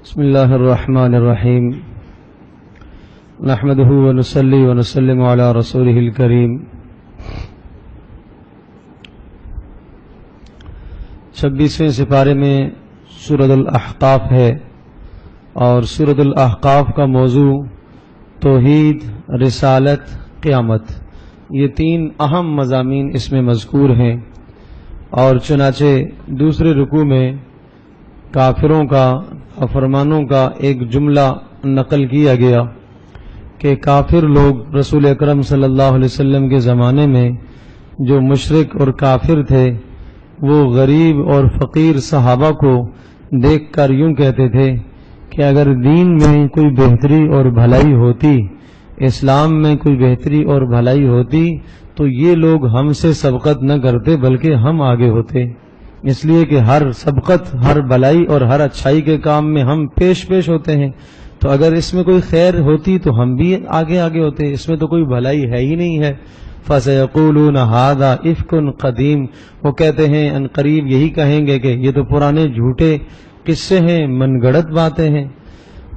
بسم اللہ الرحمن الرحیم نحمده ونصلی ونسلم علی رسولہ الکریم 26ویں سپارے میں سورۃ الاحقاف ہے اور سورۃ الاحقاف کا موضوع توحید، رسالت، قیامت، یہ تین اہم مضامین اس میں مذکور ہیں۔ اور چنانچہ دوسرے رکوع میں کافروں کا فرمانوں کا ایک جملہ نقل کیا گیا کہ کافر لوگ رسول اکرم صلی اللہ علیہ وسلم کے زمانے میں جو مشرک اور کافر تھے وہ غریب اور فقیر صحابہ کو دیکھ کر یوں کہتے تھے کہ اگر دین میں کوئی بہتری اور بھلائی ہوتی، اسلام میں کوئی بہتری اور بھلائی ہوتی تو یہ لوگ ہم سے سبقت نہ کرتے بلکہ ہم آگے ہوتے، اس لیے کہ ہر سبقت، ہر بھلائی اور ہر اچھائی کے کام میں ہم پیش ہوتے ہیں، تو اگر اس میں کوئی خیر ہوتی تو ہم بھی آگے ہوتے، اس میں تو کوئی بھلائی ہے ہی نہیں ہے۔ فَسَيَقُولُونَ هَذَا إِفْكٌ قَدِيمٌ، وہ کہتے ہیں ان قریب یہی کہیں گے کہ یہ تو پرانے جھوٹے قصے ہیں، من گڑت باتیں ہیں۔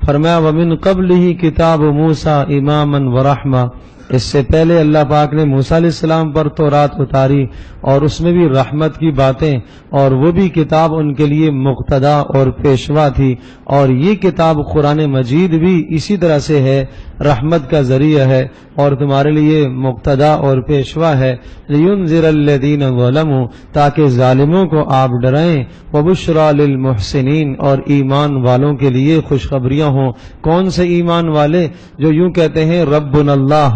فرمایا وَمِن قَبْلِهِ كِتَابُ مُوسَىٰ إِمَامًا وَرَحْمَةً، اس سے پہلے اللہ پاک نے موسیٰ علیہ السلام پر تورات اتاری اور اس میں بھی رحمت کی باتیں، اور وہ بھی کتاب ان کے لیے مقتدا اور پیشوا تھی، اور یہ کتاب قرآن مجید بھی اسی طرح سے ہے، رحمت کا ذریعہ ہے اور تمہارے لیے مقتدا اور پیشوا ہے۔ لِيُنذِرَ الَّذِينَ ظَلَمُوا، تاکہ ظالموں کو آپ ڈرائیں، وَبُشْرَى لِلْمُحْسِنِينَ، اور ایمان والوں کے لیے خوشخبریاں ہوں۔ کون سے ایمان والے؟ جو یوں کہتے ہیں ربنا اللہ،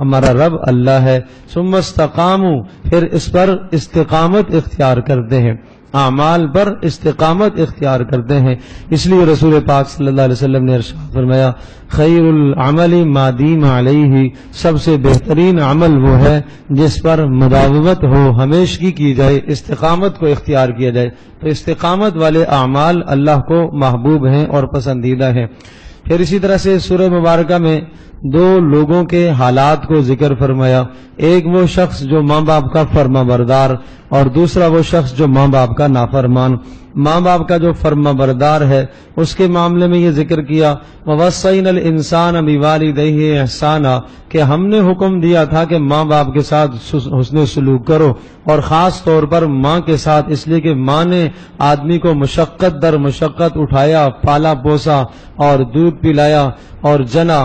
ہمارا رب اللہ ہے، ثم استقاموا، پھر اس پر استقامت اختیار کرتے ہیں، اعمال پر استقامت اختیار کرتے ہیں۔ اس لیے رسول پاک صلی اللہ علیہ وسلم نے ارشاد فرمایا خیر العمل ما دیم علیہ، سب سے بہترین عمل وہ ہے جس پر مداومت ہو، ہمیشگی کی جائے، استقامت کو اختیار کیا جائے۔ تو استقامت والے اعمال اللہ کو محبوب ہیں اور پسندیدہ ہیں۔ پھر اسی طرح سے سورہ مبارکہ میں دو لوگوں کے حالات کو ذکر فرمایا، ایک وہ شخص جو ماں باپ کا فرما بردار اور دوسرا وہ شخص جو ماں باپ کا نافرمان۔ ماں باپ کا جو فرما بردار ہے اس کے معاملے میں یہ ذکر کیا وَوَصَّيْنَا الْإِنسَانَ بِوَالِدَيْهِ إِحْسَانًا، کہ ہم نے حکم دیا تھا کہ ماں باپ کے ساتھ حسن سلوک کرو، اور خاص طور پر ماں کے ساتھ، اس لیے کہ ماں نے آدمی کو مشقت در مشقت اٹھایا، پالا پوسا اور دودھ پلایا اور جنا،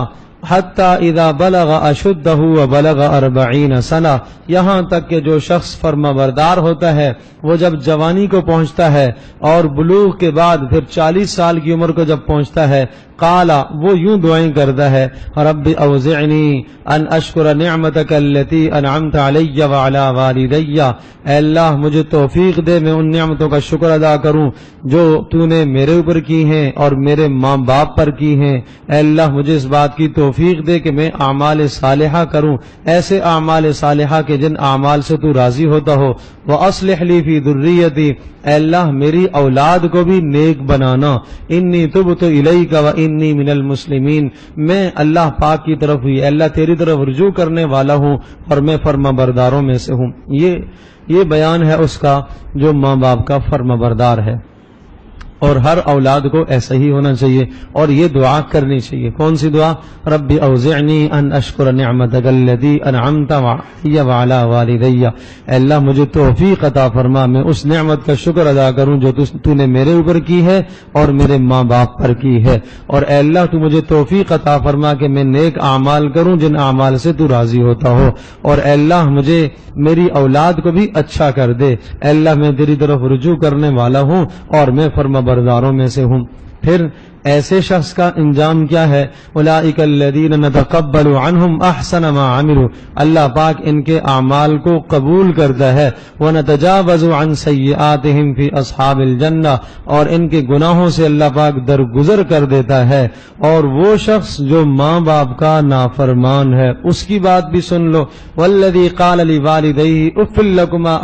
حتیٰ اذا بلغ اشدہ وبلغ 40 سنہ، یہاں تک کہ جو شخص فرما بردار ہوتا ہے وہ جب جوانی کو پہنچتا ہے اور بلوغ کے بعد پھر 40 سال کی عمر کو جب پہنچتا ہے، قالا، وہ یوں دعائیں کرتا ہے رب اوزعنی ان اشکر نعمتک التی انعمت علی وعلی والدی، اے اللہ مجھے توفیق دے میں ان نعمتوں کا شکر ادا کروں جو تو نے میرے اوپر کی ہیں اور میرے ماں باپ پر کی ہیں۔ اے اللہ مجھے اس بات کی توفیق دے کہ میں اعمال صالحہ کروں، ایسے اعمال صالحہ کے جن اعمال سے تو راضی ہوتا ہو۔ وَأَصْلِحْ لِي فِي ذُرِّيَّتِي، اے اللہ میری اولاد کو بھی نیک بنانا، انی تبت الیک وانی من المسلمین، میں اللہ پاک کی طرف ہوئی، اللہ تیری طرف رجوع کرنے والا ہوں اور میں فرما برداروں میں سے ہوں۔ یہ بیان ہے اس کا جو ماں باپ کا فرما بردار ہے، اور ہر اولاد کو ایسا ہی ہونا چاہیے اور یہ دعا کرنی چاہیے۔ کون سی دعا؟ رب اوزعنی ان اشکر نعمتک التی انعمت علی وعلی والدی، اے اللہ مجھے توفیق عطا فرما میں اس نعمت کا شکر ادا کروں جو تو نے میرے اوپر کی ہے اور میرے ماں باپ پر کی ہے، اور اے اللہ تو مجھے توفیق عطا فرما کہ میں نیک اعمال کروں جن اعمال سے تو راضی ہوتا ہو، اور اے اللہ مجھے میری اولاد کو بھی اچھا کر دے، اے اللہ میں تیری طرف رجوع کرنے والا ہوں اور میں فرما برداروں میں سے ہوں۔ پھر ایسے شخص کا انجام کیا ہے؟ اولئک الذین نتقبل عنہم احسن ما عملوا، اللہ پاک ان کے اعمال کو قبول کرتا ہے، ونتجاوز عن سیئاتہم فی اصحاب الجنہ، اور ان کے گناہوں سے اللہ پاک درگزر کر دیتا ہے۔ اور وہ شخص جو ماں باپ کا نافرمان ہے اس کی بات بھی سن لو، والذی قال لوالدیہ اف لکما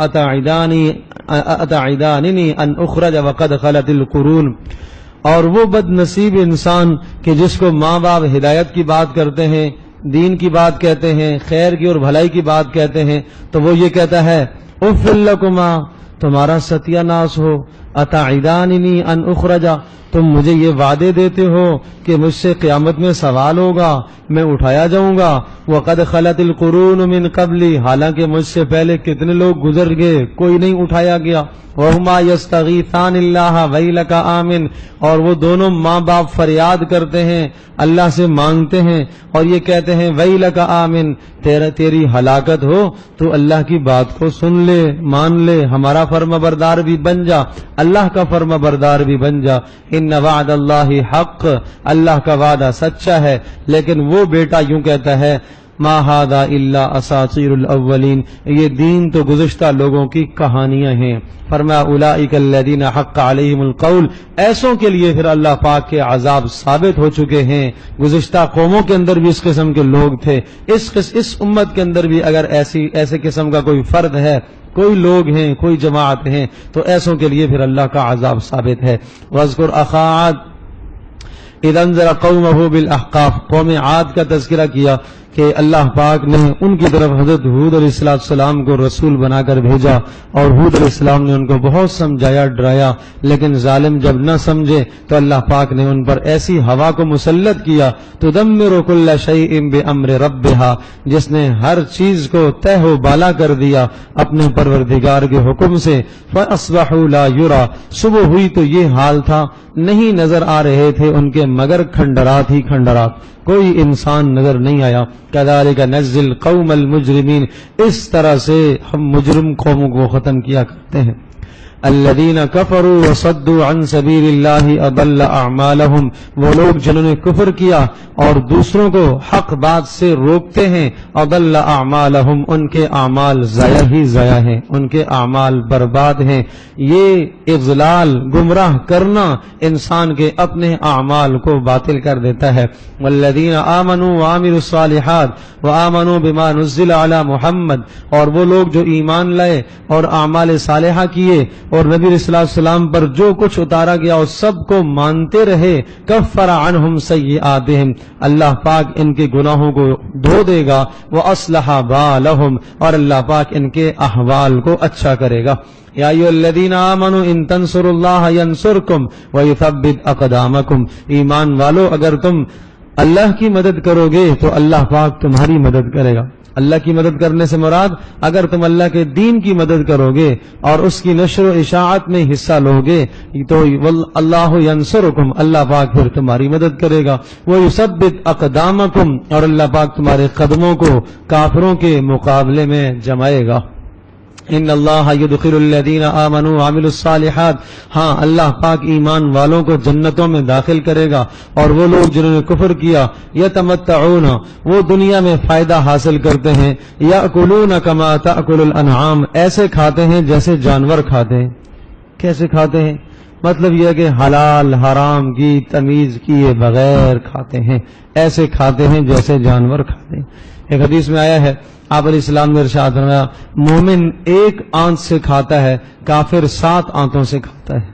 اتعداننی ان اخرج وقد خلت القرون، اور وہ بد نصیب انسان کہ جس کو ماں باپ ہدایت کی بات کرتے ہیں، دین کی بات کہتے ہیں، خیر کی اور بھلائی کی بات کہتے ہیں، تو وہ یہ کہتا ہے اف لکما، تمہارا ستیہ ناس ہو، اتعداننی ان اخرجا، تم مجھے یہ وعدے دیتے ہو کہ مجھ سے قیامت میں سوال ہوگا، میں اٹھایا جاؤں گا. وقد خلت القرون من قبلی، حالانکہ مجھ سے پہلے کتنے لوگ گزر گئے، کوئی نہیں اٹھایا گیا. وہما یستغیثان اللہ ویلک آمن، اور وہ دونوں ماں باپ فریاد کرتے ہیں، اللہ سے مانگتے ہیں اور یہ کہتے ہیں ویلک آمن، تیری ہلاکت ہو تو اللہ کی بات کو سن لے، مان لے، ہمارا فرما بردار بھی بن جا، اللہ کا فرما بردار بھی بن جا. ان وعد اللہ حق، اللہ کا وعدہ سچا ہے. لیکن وہ بیٹا یوں کہتا ہے ما ھذا الا اساطیر الاولین، یہ دین تو گزشتہ لوگوں کی کہانیاں ہیں. فرمایا اولئک الذین حق علیہم القول، ایسوں کے لیے پھر اللہ پاک کے عذاب ثابت ہو چکے ہیں. گزشتہ قوموں کے اندر بھی اس قسم کے لوگ تھے، اس امت کے اندر بھی اگر ایسے قسم کا کوئی فرد ہے، کوئی لوگ ہیں، کوئی جماعت ہیں، تو ایسوں کے لیے پھر اللہ کا عذاب ثابت ہے. وَاذْكُرْ أَخَا عَادٍ اِذْ أَنذَرَ قَوْمَهُ بِالْأَحْقَافِ، قوم عاد کا تذکرہ کیا کہ اللہ پاک نے ان کی طرف حضرت ہود علیہ السلام کو رسول بنا کر بھیجا، اور ہود علیہ السلام نے ان کو بہت سمجھایا، ڈرایا، لیکن ظالم جب نہ سمجھے تو اللہ پاک نے ان پر ایسی ہوا کو مسلط کیا تدمر کل شیء بامر ربها، جس نے ہر چیز کو تہ و بالا کر دیا اپنے پروردگار کے حکم سے. فاصبحوا لا يرى، صبح ہوئی تو یہ حال تھا، نہیں نظر آ رہے تھے ان کے مگر کھنڈرات ہی کھنڈرات، کوئی انسان نظر نہیں آیا. کذالک نجزی القوم المجرمین، اس طرح سے ہم مجرم قوموں کو ختم کیا کرتے ہیں. الذین کفروا وصدوا عن سبیل اللہ اضل اعمالہم، وہ لوگ جنہوں نے کفر کیا اور دوسروں کو حق بات سے روکتے ہیں. اضل اعمالہم، ان کے اعمال ضائع ہی ضائع ہیں، ان کے اعمال برباد ہیں. یہ اضلال، گمراہ کرنا انسان کے اپنے اعمال کو باطل کر دیتا ہے. والذین آمنوا وعملوا الصالحات وآمنوا بما نزل علی محمد، اور وہ لوگ جو ایمان لائے اور اعمال صالحہ کیے اور نبی صلی اللہ علیہ وسلم پر جو کچھ اتارا گیا اس سب کو مانتے رہے. کفر عنہم سیئاتہم، اللہ پاک ان کے گناہوں کو دھو دے گا. واصلح بالہم، اور اللہ پاک ان کے احوال کو اچھا کرے گا. یا ایھا الذین آمنوا ان تنصروا اللہ ینصرکم ویثبت اقدامکم، ایمان والو اگر تم اللہ کی مدد کرو گے تو اللہ پاک تمہاری مدد کرے گا. اللہ کی مدد کرنے سے مراد اگر تم اللہ کے دین کی مدد کرو گے اور اس کی نشر و اشاعت میں حصہ لو گے تو اللہ ینصرکم، اللہ پاک پھر تمہاری مدد کرے گا. وَيُثَبِّتْ أَقْدَامَكُمْ، اور اللہ پاک تمہارے قدموں کو کافروں کے مقابلے میں جمائے گا. ان اللہ یدخل الذین آمنوا وعملوا الصالحات، ہاں اللہ پاک ایمان والوں کو جنتوں میں داخل کرے گا. اور وہ لوگ جنہوں نے کفر کیا یتمتعون، وہ دنیا میں فائدہ حاصل کرتے ہیں. یاکلون کما تاکل الانعام، ایسے کھاتے ہیں جیسے جانور کھاتے ہیں. کیسے کھاتے ہیں؟ مطلب یہ کہ حلال حرام کی تمیز کیے بغیر کھاتے ہیں، ایسے کھاتے ہیں جیسے جانور کھاتے ہیں. ایک حدیث میں آیا ہے آپ علیہ السلام نے ارشاد فرمایا مومن ایک آنت سے کھاتا ہے، کافر 7 آنتوں سے کھاتا ہے.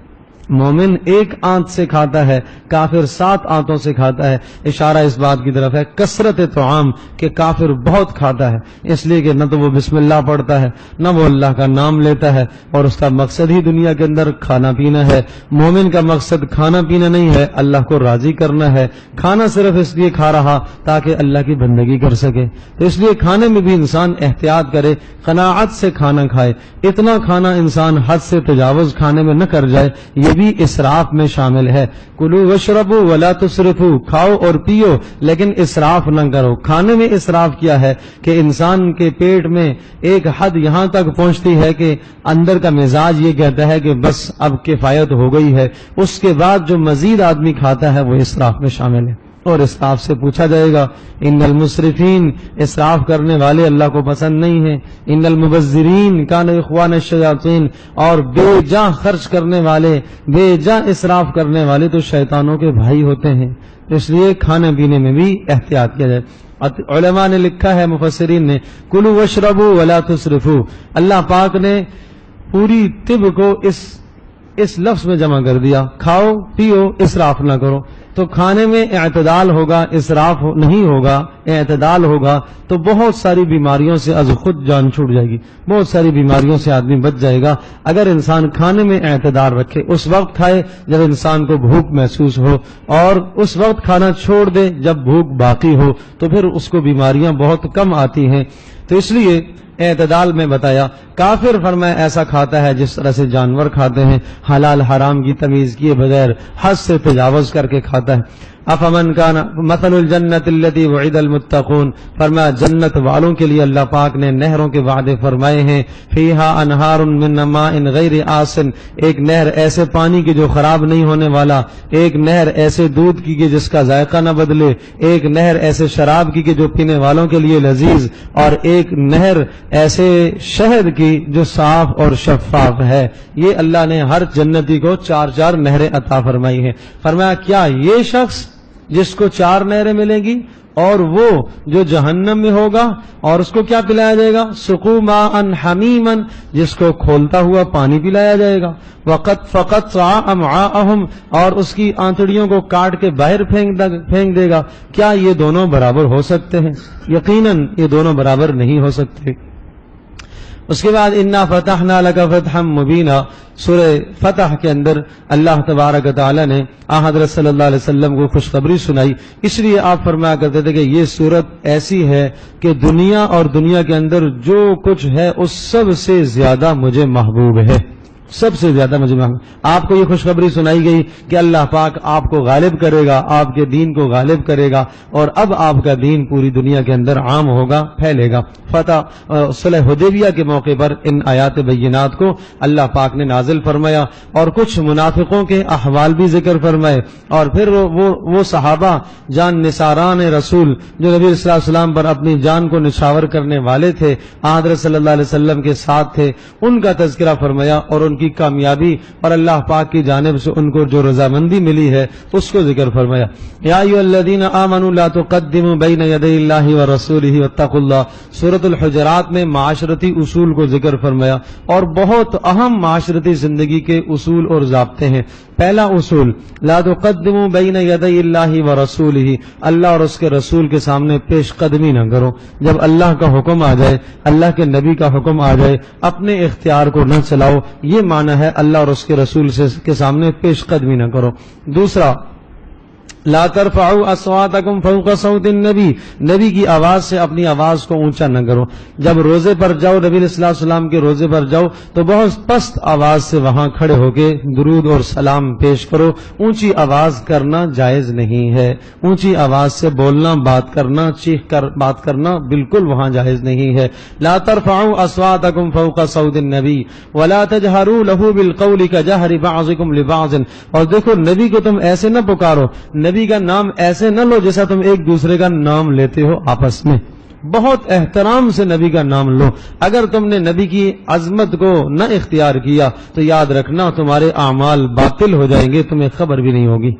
مومن ایک آنت سے کھاتا ہے، کافر 7 آنتوں سے کھاتا ہے. اشارہ اس بات کی طرف ہے کثرت طعام، کہ کافر بہت کھاتا ہے، اس لیے کہ نہ تو وہ بسم اللہ پڑھتا ہے، نہ وہ اللہ کا نام لیتا ہے، اور اس کا مقصد ہی دنیا کے اندر کھانا پینا ہے. مومن کا مقصد کھانا پینا نہیں ہے، اللہ کو راضی کرنا ہے. کھانا صرف اس لیے کھا رہا تاکہ اللہ کی بندگی کر سکے، تو اس لیے کھانے میں بھی انسان احتیاط کرے، قناعت سے کھانا کھائے. اتنا کھانا انسان حد سے تجاوز کھانے میں نہ کر جائے، یہ بھی اسراف میں شامل ہے. کلوا واشربوا ولا تسرفوا، کھاؤ اور پیو لیکن اسراف نہ کرو. کھانے میں اسراف کیا ہے کہ انسان کے پیٹ میں ایک حد یہاں تک پہنچتی ہے کہ اندر کا مزاج یہ کہتا ہے کہ بس اب کفایت ہو گئی ہے، اس کے بعد جو مزید آدمی کھاتا ہے وہ اسراف میں شامل ہے. اور اسراف سے پوچھا جائے گا ان المسرفین، اسراف کرنے والے اللہ کو پسند نہیں ہیں. ان المبذرین کان اخوان الشیاطین، اور بے جا خرچ کرنے والے، بے جا اسراف کرنے والے تو شیطانوں کے بھائی ہوتے ہیں. اس لیے کھانے پینے میں بھی احتیاط کیا جائے. علماء نے لکھا ہے، مفسرین نے، کلوا واشربوا ولا تسرفوا، اللہ پاک نے پوری طب کو اس اس لفظ میں جمع کر دیا، کھاؤ پیو اسراف نہ کرو۔ تو کھانے میں اعتدال ہوگا، اسراف نہیں ہوگا، اعتدال ہوگا تو بہت ساری بیماریوں سے از خود جان چھوٹ جائے گی، بہت ساری بیماریوں سے آدمی بچ جائے گا اگر انسان کھانے میں اعتدال رکھے۔ اس وقت کھائے جب انسان کو بھوک محسوس ہو، اور اس وقت کھانا چھوڑ دے جب بھوک باقی ہو، تو پھر اس کو بیماریاں بہت کم آتی ہیں۔ تو اس لیے اعتدال میں بتایا۔ کافر فرمایا ایسا کھاتا ہے جس طرح سے جانور کھاتے ہیں، حلال حرام کی تمیز کیے بغیر حد سے تجاوز کر کے کھاتا ہے۔ افمن کان مثل الجنت التي وعد المتقون، فرمایا جنت والوں کے لیے اللہ پاک نے نہروں کے وعدے فرمائے ہیں، فیہا انہار من ماء غیر آسن، ایک نہر ایسے پانی کی جو خراب نہیں ہونے والا، ایک نہر ایسے دودھ کی کہ جس کا ذائقہ نہ بدلے، ایک نہر ایسے شراب کی کہ جو پینے والوں کے لیے لذیذ، اور ایک نہر ایسے شہد کی جو صاف اور شفاف ہے۔ یہ اللہ نے ہر جنتی کو 4 نہریں عطا فرمائی ہیں۔ فرمایا کیا یہ شخص جس کو 4 نہریں ملیں گی، اور وہ جو جہنم میں ہوگا اور اس کو کیا پلایا جائے گا؟ سقوا ماء حمیما، جس کو کھولتا ہوا پانی پلایا جائے گا، وقت فقط امعاءہم، اور اس کی آنتڑیوں کو کاٹ کے باہر پھینک دے گا۔ کیا یہ دونوں برابر ہو سکتے ہیں؟ یقیناً یہ دونوں برابر نہیں ہو سکتے۔ اس کے بعد انا فتحنا لک فتحا مبینا، سورہ فتح کے اندر اللہ تبارک تعالی نے حضرت صلی اللہ علیہ وسلم کو خوشخبری سنائی، اس لیے آپ فرمایا کرتے تھے کہ یہ صورت ایسی ہے کہ دنیا اور دنیا کے اندر جو کچھ ہے اس سب سے زیادہ مجھے محبوب ہے، سب سے زیادہ مجھے محبوب۔ آپ کو یہ خوشخبری سنائی گئی کہ اللہ پاک آپ کو غالب کرے گا، آپ کے دین کو غالب کرے گا، اور اب آپ کا دین پوری دنیا کے اندر عام ہوگا، پھیلے گا۔ فتح صلح حدیبیہ کے موقع پر ان آیات بینات کو اللہ پاک نے نازل فرمایا، اور کچھ منافقوں کے احوال بھی ذکر فرمائے، اور پھر وہ صحابہ جان نثاران رسول جو نبی صلی اللہ علیہ وسلم پر اپنی جان کو نچھاور کرنے والے تھے، حضرت صلی اللہ علیہ وسلم کے ساتھ تھے، ان کا تذکرہ فرمایا، اور ان کی کامیابی اور اللہ پاک کی جانب سے ان کو جو رضامندی ملی ہے اس کو ذکر فرمایا۔ یا ایھا الذین آمنوا لا تقدموا بین یدی اللہ ورسولہ واتقوا اللہ، سورۃ الحجرات میں معاشرتی اصول کو ذکر فرمایا، اور بہت اہم معاشرتی زندگی کے اصول اور ضابطے ہیں۔ پہلا اصول، لا تقدموا بین یدی اللہ ورسولہ، اللہ اور اس کے رسول کے سامنے پیش قدمی نہ کرو۔ جب اللہ کا حکم آ جائے، اللہ کے نبی کا حکم آ جائے، اپنے اختیار کو نہ چلاؤ، یہ معنی ہے اللہ اور اس کے رسول کے سامنے پیش قدمی نہ کرو۔ دوسرا، لا ترفعوا اصواتکم فوق صوت النبی، نبی کی آواز سے اپنی آواز کو اونچا نہ کرو۔ جب روزے پر جاؤ، نبی صلی اللہ علیہ وسلم کے روزے پر جاؤ تو بہت پست آواز سے وہاں کھڑے ہو کے درود اور سلام پیش کرو۔ اونچی آواز کرنا جائز نہیں ہے، اونچی آواز سے بولنا، بات کرنا، چیخ کر بات کرنا بالکل وہاں جائز نہیں ہے۔ لا ترفعوا اصواتکم فوق صوت النبی ولا تجہروا له بالقول كجهر بعضکم لبعض، اور دیکھو نبی کو تم ایسے نہ پکارو، نبی کا نام ایسے نہ لو جیسا تم ایک دوسرے کا نام لیتے ہو آپس میں، بہت احترام سے نبی کا نام لو۔ اگر تم نے نبی کی عظمت کو نہ اختیار کیا تو یاد رکھنا تمہارے اعمال باطل ہو جائیں گے، تمہیں خبر بھی نہیں ہوگی۔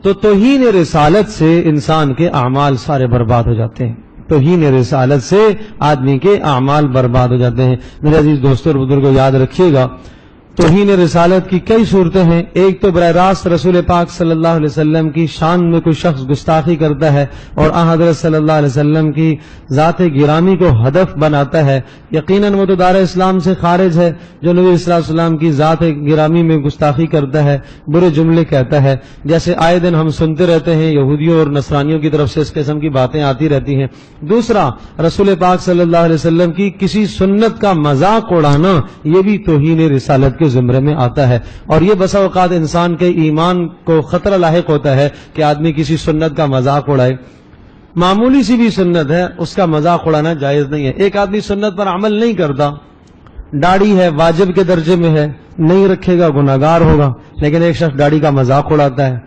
تو توہین رسالت سے انسان کے اعمال سارے برباد ہو جاتے ہیں، توہین رسالت سے آدمی کے اعمال برباد ہو جاتے ہیں۔ میرے عزیز دوستوں اور بزرگوں، یاد رکھیے گا توہین رسالت کی کئی صورتیں ہیں۔ ایک تو براہ راست رسول پاک صلی اللہ علیہ وسلم کی شان میں کوئی شخص گستاخی کرتا ہے اور حضرت صلی اللہ علیہ وسلم کی ذات گرامی کو ہدف بناتا ہے، یقیناً وہ تو دار اسلام سے خارج ہے۔ جو نبی صلی اللہ علیہ وسلم کی ذات گرامی میں گستاخی کرتا ہے، برے جملے کہتا ہے، جیسے آئے دن ہم سنتے رہتے ہیں، یہودیوں اور نصرانیوں کی طرف سے اس قسم کی باتیں آتی رہتی ہیں۔ دوسرا، رسول پاک صلی اللہ علیہ وسلم کی کسی سنت کا مذاق اڑانا، یہ بھی توہین رسالت کے زمرے میں آتا ہے، اور یہ بسا اوقات انسان کے ایمان کو خطرہ لاحق ہوتا ہے کہ آدمی کسی سنت کا مذاق اڑائے۔ معمولی سی بھی سنت ہے، اس کا مذاق اڑانا جائز نہیں ہے۔ ایک آدمی سنت پر عمل نہیں کرتا، داڑھی ہے واجب کے درجے میں ہے، نہیں رکھے گا گناہگار ہوگا، لیکن ایک شخص داڑھی کا مذاق اڑاتا ہے۔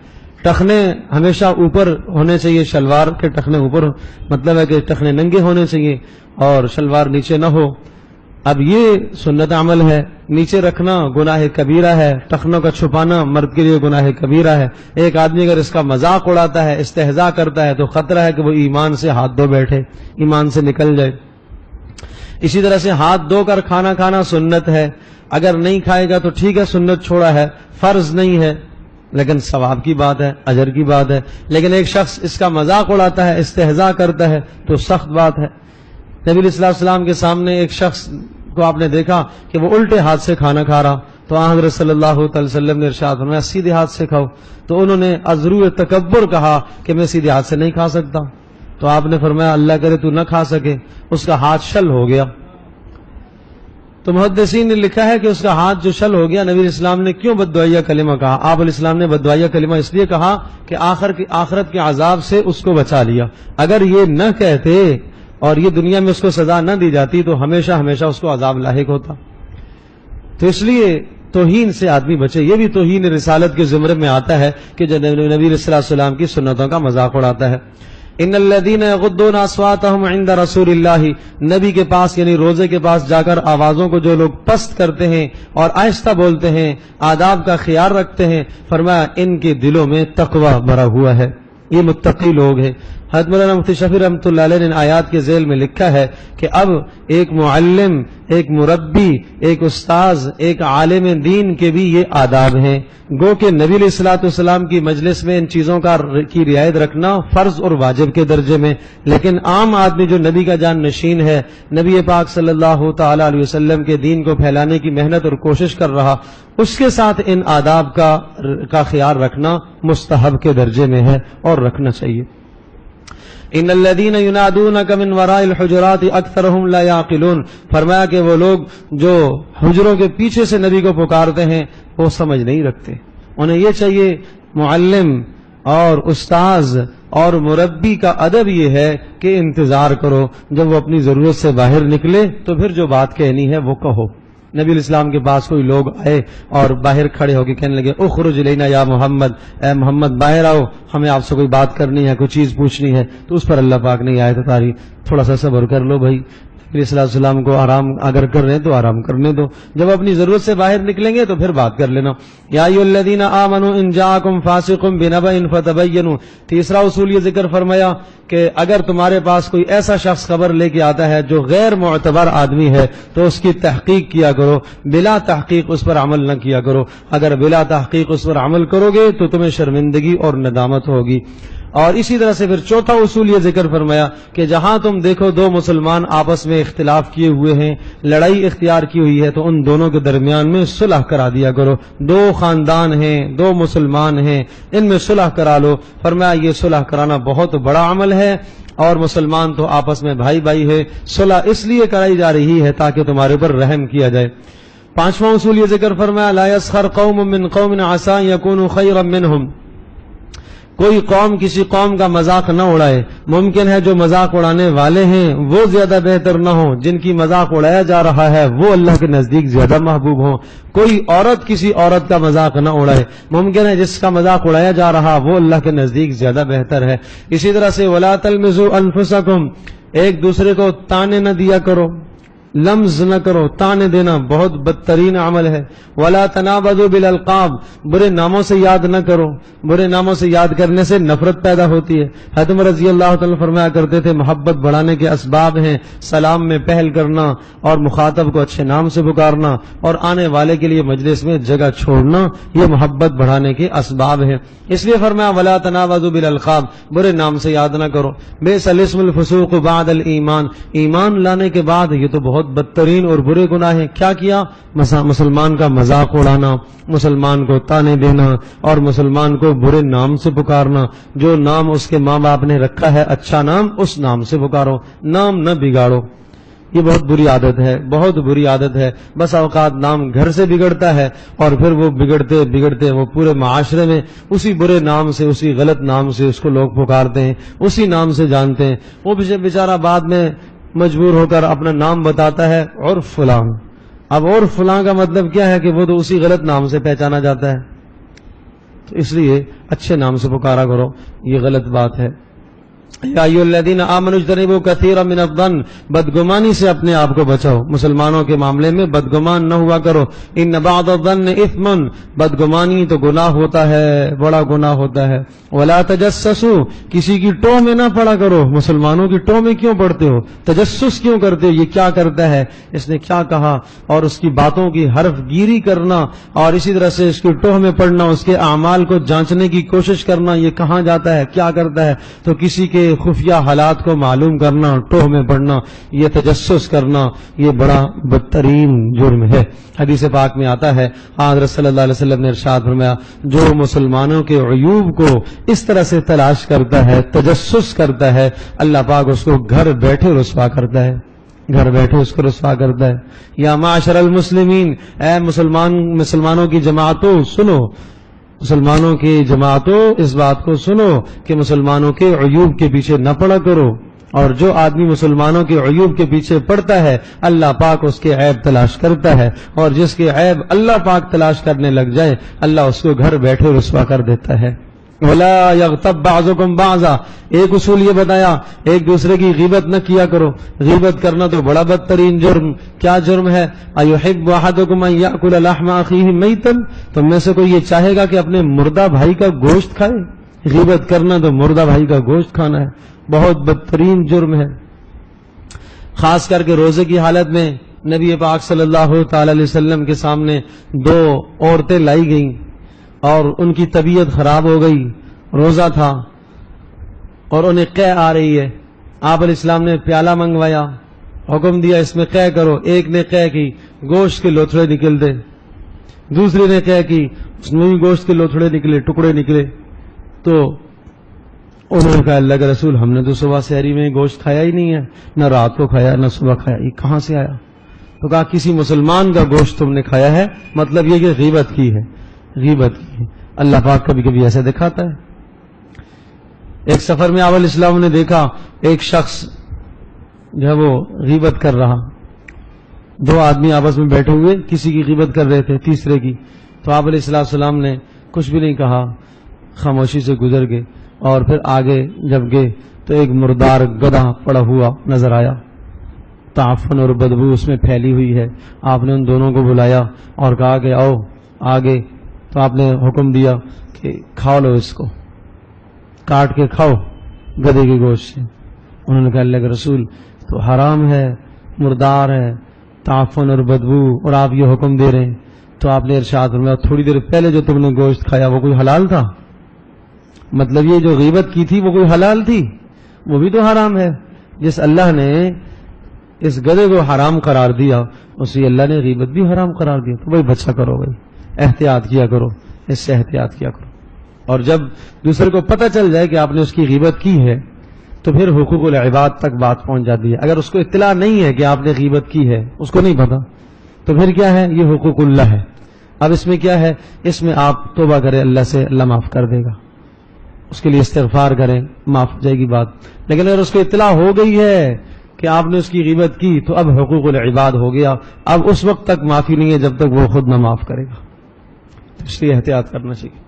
ٹخنے ہمیشہ اوپر ہونے چاہیے، شلوار کے ٹخنے اوپر، مطلب ہے کہ ٹخنے ننگے ہونے چاہیے اور شلوار نیچے نہ ہو۔ اب یہ سنت عمل ہے، نیچے رکھنا گناہ کبیرہ ہے، ٹخنوں کا چھپانا مرد کے لیے گناہ کبیرہ ہے۔ ایک آدمی اگر اس کا مذاق اڑاتا ہے، استہزاء کرتا ہے، تو خطرہ ہے کہ وہ ایمان سے ہاتھ دھو بیٹھے، ایمان سے نکل جائے۔ اسی طرح سے ہاتھ دھو کر کھانا کھانا سنت ہے، اگر نہیں کھائے گا تو ٹھیک ہے، سنت چھوڑا ہے، فرض نہیں ہے، لیکن ثواب کی بات ہے، اجر کی بات ہے. لیکن ایک شخص اس کا مذاق اڑاتا ہے، استہزاء کرتا ہے، تو سخت بات ہے. نبی علیہ السلام کے سامنے ایک شخص کو آپ نے دیکھا کہ وہ الٹے ہاتھ سے کھانا کھا رہا، تو حضرت صلی اللہ علیہ وسلم نے ارشاد فرمایا سیدھے ہاتھ سے کھاؤ. تو انہوں نے ازرو تکبر کہا کہ میں سیدھے ہاتھ سے نہیں کھا سکتا. تو آپ نے فرمایا اللہ کرے تو نہ کھا سکے، اس کا ہاتھ شل ہو گیا. تو محدثین نے لکھا ہے کہ اس کا ہاتھ جو شل ہو گیا، نبی علیہ السلام نے کیوں بددعائیہ کلمہ کہا؟ آپ علیہ السلام نے بددعائیہ کلمہ اس لیے کہا کہ آخرت کے عذاب سے اس کو بچا لیا. اگر یہ نہ کہتے اور یہ دنیا میں اس کو سزا نہ دی جاتی تو ہمیشہ ہمیشہ اس کو عذاب لاحق ہوتا. تو اس لیے توہین سے آدمی بچے. یہ بھی توہین رسالت کے زمرے میں آتا ہے کہ جو نبی علیہ السلام کی سنتوں کا مذاق اڑاتا ہے. ان الذين يغضون اصواتهم عند رسول اللہ، نبی کے پاس یعنی روزے کے پاس جا کر آوازوں کو جو لوگ پست کرتے ہیں اور آہستہ بولتے ہیں، آداب کا خیال رکھتے ہیں، فرمایا ان کے دلوں میں تقوی بھرا ہوا ہے، یہ متقی لوگ ہیں. حضرت مولانا مفتی شفیع رحمۃ اللہ علیہ نے آیات کے ذیل میں لکھا ہے کہ اب ایک معلم، ایک مربی، ایک استاذ، ایک عالم دین کے بھی یہ آداب ہیں. گو کہ نبی علیہ الصلوۃ والسلام کی مجلس میں ان چیزوں کی رعایت رکھنا فرض اور واجب کے درجے میں، لیکن عام آدمی جو نبی کا جان نشین ہے، نبی پاک صلی اللہ تعالی علیہ وسلم کے دین کو پھیلانے کی محنت اور کوشش کر رہا، اس کے ساتھ ان آداب کا خیال رکھنا مستحب کے درجے میں ہے اور رکھنا چاہیے. ان الذين ينادونك من وراء الحجرات اكثرهم لا يعقلون، فرمایا کہ وہ لوگ جو حجروں کے پیچھے سے نبی کو پکارتے ہیں وہ سمجھ نہیں رکھتے. انہیں یہ چاہیے، معلم اور استاذ اور مربی کا ادب یہ ہے کہ انتظار کرو، جب وہ اپنی ضرورت سے باہر نکلے تو پھر جو بات کہنی ہے وہ کہو. نبی علیہ السلام کے پاس کوئی لوگ آئے اور باہر کھڑے ہو کے کہنے لگے اخرج لینا یا محمد، اے محمد باہر آؤ، ہمیں آپ سے کوئی بات کرنی ہے، کوئی چیز پوچھنی ہے. تو اس پر اللہ پاک نے آیت اتاری، تھوڑا سا صبر کر لو بھائی. نبی صلی اللہ علیہ وسلم کو آرام اگر کر رہے ہیں تو آرام کرنے دو، جب اپنی ضرورت سے باہر نکلیں گے تو پھر بات کر لینا. یا ایھا الذین آمنوا ان جاءکم فاسق بنبأ فتبینوا، تیسرا اصول یہ ذکر فرمایا کہ اگر تمہارے پاس کوئی ایسا شخص خبر لے کے آتا ہے جو غیر معتبر آدمی ہے تو اس کی تحقیق کیا کرو، بلا تحقیق اس پر عمل نہ کیا کرو. اگر بلا تحقیق اس پر عمل کرو گے تو تمہیں شرمندگی اور ندامت ہوگی. اور اسی طرح سے پھر چوتھا اصول یہ ذکر فرمایا کہ جہاں تم دیکھو دو مسلمان آپس میں اختلاف کیے ہوئے ہیں، لڑائی اختیار کی ہوئی ہے، تو ان دونوں کے درمیان میں صلح کرا دیا کرو. دو خاندان ہیں، دو مسلمان ہیں، ان میں صلح کرا لو. فرمایا یہ صلح کرانا بہت بڑا عمل ہے، اور مسلمان تو آپس میں بھائی بھائی ہے. صلح اس لیے کرائی جا رہی ہے تاکہ تمہارے پر رحم کیا جائے. پانچواں اصول یہ ذکر فرمایا لا يسخر قوم من قوم عسى ان يكونوا خيرا منهم، کوئی قوم کسی قوم کا مذاق نہ اڑائے. ممکن ہے جو مذاق اڑانے والے ہیں وہ زیادہ بہتر نہ ہوں، جن کی مذاق اڑایا جا رہا ہے وہ اللہ کے نزدیک زیادہ محبوب ہوں. کوئی عورت کسی عورت کا مذاق نہ اڑائے، ممکن ہے جس کا مذاق اڑایا جا رہا وہ اللہ کے نزدیک زیادہ بہتر ہے. اسی طرح سے ولا تلمزوا انفسکم، ایک دوسرے کو تانے نہ دیا کرو، لمز نہ کرو. تانے دینا بہت بدترین عمل ہے. ولا تنابذوا بالالقاب، برے ناموں سے یاد نہ کرو، برے ناموں سے یاد کرنے سے نفرت پیدا ہوتی ہے. حضرت رضی اللہ تعالی فرمایا کرتے تھے محبت بڑھانے کے اسباب ہیں سلام میں پہل کرنا اور مخاطب کو اچھے نام سے پکارنا اور آنے والے کے لیے مجلس میں جگہ چھوڑنا، یہ محبت بڑھانے کے اسباب ہیں. اس لیے فرمایا ولا تنابذوا بالالقاب، برے نام سے یاد نہ کرو. بئس الاسم الفسوق بعد الایمان، ایمان لانے کے بعد یہ تو بہت بدترین اور برے گناہ ہیں. کیا کیا؟ مسلمان کا مذاق اڑانا، مسلمان کو تانے دینا اور مسلمان کو برے نام سے پکارنا. جو نام اس کے ماں باپ نے رکھا ہے اچھا نام، اس نام سے پکارو، نام نہ بگاڑو. یہ بہت بری عادت ہے، بہت بری عادت ہے. بس اوقات نام گھر سے بگڑتا ہے اور پھر وہ بگڑتے بگڑتے وہ پورے معاشرے میں اسی برے نام سے، اسی غلط نام سے اس کو لوگ پکارتے ہیں، اسی نام سے جانتے ہیں. وہ بیچارہ بعد میں مجبور ہو کر اپنا نام بتاتا ہے اور فلاں. اب اور فلاں کا مطلب کیا ہے کہ وہ تو اسی غلط نام سے پہچانا جاتا ہے. تو اس لیے اچھے نام سے پکارا کرو، یہ غلط بات ہے. یا ایھا الذین آمنوا اجتنبوا کثیرا من الظن، بدگمانی سے اپنے آپ کو بچاؤ، مسلمانوں کے معاملے میں بدگمان نہ ہوا کرو، ان بعض الظن اثم، بدگمانی تو گناہ ہوتا ہے، بڑا گناہ ہوتا ہے، ولا تجسسوا، کسی کی ٹوہ میں نہ پڑا کرو، مسلمانوں کی ٹوہ میں کیوں پڑتے ہو، تجسس کیوں کرتے ہو، یہ کیا کرتا ہے، اس نے کیا کہا، اور اس کی باتوں کی حرف گیری کرنا، اور اسی طرح سے اس کی ٹوہ میں پڑنا، اس کے اعمال کو جانچنے کی کوشش کرنا، یہ کہاں جاتا ہے، کیا کرتا ہے، تو کسی کے خفیہ حالات کو معلوم کرنا، ٹوہ میں پڑنا، یہ تجسس کرنا، یہ بڑا بدترین جرم ہے۔ حدیث پاک میں آتا ہے، حضرت صلی اللہ علیہ وسلم نے ارشاد فرمایا، جو مسلمانوں کے عیوب کو اس طرح سے تلاش کرتا ہے، تجسس کرتا ہے، اللہ پاک اس کو گھر بیٹھے رسوا کرتا ہے، گھر بیٹھے اس کو رسوا کرتا ہے۔ یا معاشر المسلمین، اے مسلمانوں کی جماعتوں سنو، مسلمانوں کی جماعتوں اس بات کو سنو کہ مسلمانوں کے عیوب کے پیچھے نہ پڑا کرو، اور جو آدمی مسلمانوں کے عیوب کے پیچھے پڑتا ہے اللہ پاک اس کے عیب تلاش کرتا ہے، اور جس کے عیب اللہ پاک تلاش کرنے لگ جائے اللہ اس کو گھر بیٹھے رسوا کر دیتا ہے۔ وَلَا يَغْتَبْ بَعْضُكُمْ بَعْضًا، ایک اصول یہ بتایا، ایک دوسرے کی غیبت نہ کیا کرو، غیبت کرنا تو بڑا بدترین جرم، کیا جرم ہے، أَيُحِبُّ أَحَدُكُمْ أَن يَأْكُلَ لَحْمَ أَخِيهِ مَيْتًا، تم میں سے کوئی یہ چاہے گا کہ اپنے مردہ بھائی کا گوشت کھائے، غیبت کرنا تو مردہ بھائی کا گوشت کھانا ہے، بہت بدترین جرم ہے۔ خاص کر کے روزے کی حالت میں نبی پاک صلی اللہ تعالی علیہ وسلم کے سامنے دو عورتیں لائی گئیں اور ان کی طبیعت خراب ہو گئی، روزہ تھا اور انہیں قے آ رہی ہے، آپ علیہ السلام نے پیالہ منگوایا، حکم دیا اس میں قے کرو، ایک نے قے کی، گوشت کے لوتھڑے نکلتے، دوسری نے قے کی، اس میں بھی گوشت کے لوتھڑے نکلے، ٹکڑے نکلے، تو انہوں نے کہا اللہ کے رسول ہم نے تو صبح سحری میں گوشت کھایا ہی نہیں ہے، نہ رات کو کھایا نہ صبح کھایا، یہ کہاں سے آیا؟ تو کہا کسی مسلمان کا گوشت تم نے کھایا ہے، مطلب یہ کہ غیبت کی ہے، غیبت کی۔ اللہ پاک کبھی کبھی ایسے دکھاتا ہے۔ ایک سفر میں آپ علیہ السلام نے دیکھا ایک شخص جو ہے وہ غیبت کر رہا، دو آدمی آپس میں بیٹھے ہوئے کسی کی غیبت کر رہے تھے، تیسرے کی، تو آپ علیہ السلام نے کچھ بھی نہیں کہا، خاموشی سے گزر گئے، اور پھر آگے جب گئے تو ایک مردار گدھا پڑا ہوا نظر آیا، تعفن اور بدبو اس میں پھیلی ہوئی ہے۔ آپ نے ان دونوں کو بلایا اور کہا کہ آؤ آگے، تو آپ نے حکم دیا کہ کھا لو، اس کو کاٹ کے کھاؤ گدھے کے گوشت سے۔ انہوں نے کہا اللہ کے رسول تو حرام ہے، مردار ہے، تعفن اور بدبو، اور آپ یہ حکم دے رہے ہیں۔ تو آپ نے ارشاد فرمایا تھوڑی دیر پہلے جو تم نے گوشت کھایا وہ کوئی حلال تھا؟ مطلب یہ جو غیبت کی تھی وہ کوئی حلال تھی؟ وہ بھی تو حرام ہے۔ جس اللہ نے اس گدھے کو حرام قرار دیا اسی اللہ نے غیبت بھی حرام قرار دیا۔ تو بھائی بچا کرو، بھائی احتیاط کیا کرو، اس سے احتیاط کیا کرو، اور جب دوسرے کو پتہ چل جائے کہ آپ نے اس کی غیبت کی ہے تو پھر حقوق العباد تک بات پہنچ جاتی ہے۔ اگر اس کو اطلاع نہیں ہے کہ آپ نے غیبت کی ہے، اس کو نہیں پتا، تو پھر کیا ہے، یہ حقوق اللہ ہے۔ اب اس میں کیا ہے، اس میں آپ توبہ کریں اللہ سے، اللہ معاف کر دے گا، اس کے لیے استغفار کریں، معاف ہو جائے گی بات۔ لیکن اگر اس کو اطلاع ہو گئی ہے کہ آپ نے اس کی غیبت کی تو اب حقوق العباد ہو گیا، اب اس وقت تک معافی نہیں ہے جب تک وہ خود نہ معاف کرے گا، اس لیے احتیاط کرنا چاہیے۔